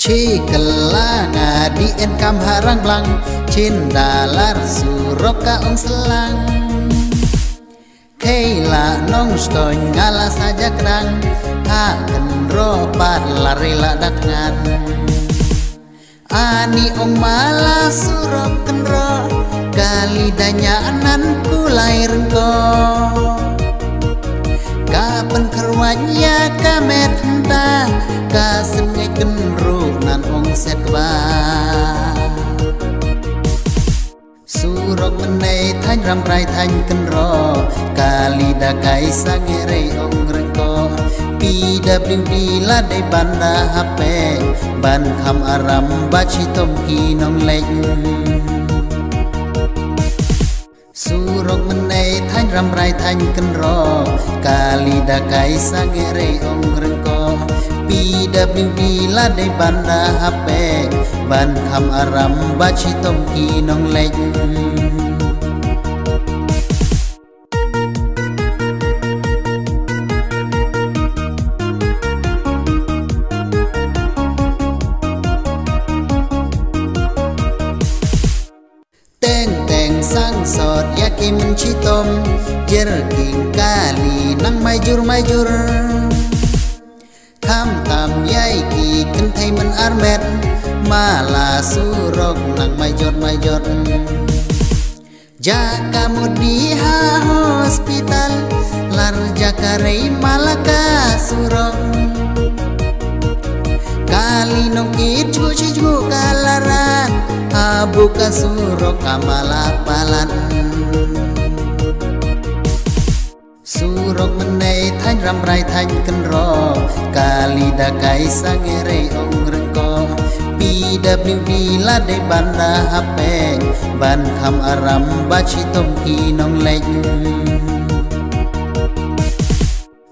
Chi kelanga di en kam harang blang cindalar suroka ong selang Keila nong stoy ngala saja kerang haken ropat lari ladangan Ani ong mala surok kenro kali danyanan kulai rengko Kapan kerwanya kamet henta kasengai kenro nan ong set ba Surok menai thanh ram rai thanh kenro kali dakai sangere ong rengko PWD la dei banda HP ban kham aram bachi tom ki nong lek Surok menai thanh ram rai thanh kenro kali dakai sangere ong rengko PWD la dei banda HP ban kham aram bachi tom ki nong lek sang sot yakin mencitom jerking kali nang majur tham tam yai ki kentai men armet mala surok nang majot jaka mudi ha hospital lar jakarei malaka surok kali nong kit cuci kalaran buka surok kamala palan Surok menai thanh ram rai thanh kenro kali dakai sangere ong rengko PWD la dei banda HP ban kham aram bachi tom ki nong lek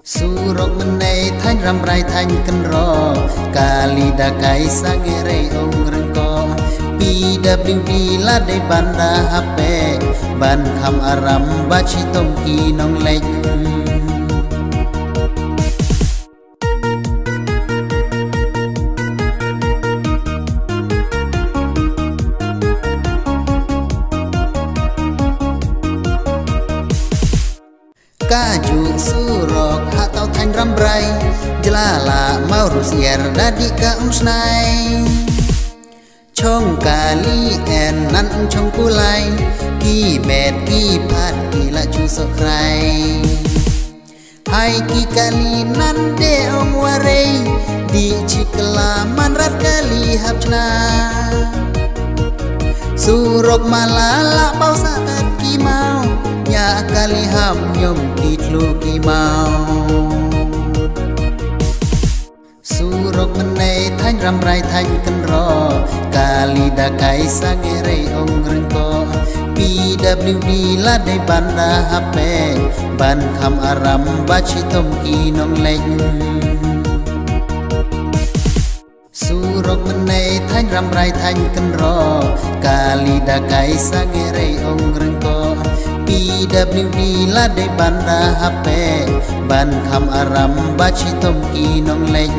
Surok menai thanh ram rai thanh kenro kali dakai sangere ong rengko PWD la dei banda HP ban kham aram bachi tom ki nong lek Kaju surok hatau thanh ram brai jelala mau rusier dadi ka usnai Chong kali en nan chong kulai ki bet ki pat ki la chu so krai Hai ki kali nan de ong warei di cikla man rat kali hapna Surok malala pau saat ki mau nya kali ham nyom ki tlu ki mau Surok menai thanh ram rai thanh kenro kali dakai sangere ong rengko PWD la dei banda HP ban kham aram bachi tom ki nong lek Surok menai thanh ram rai thanh kenro kali dakai sangere ong rengko PWD la dei banda HP ban kham aram bachi tom ki nong lek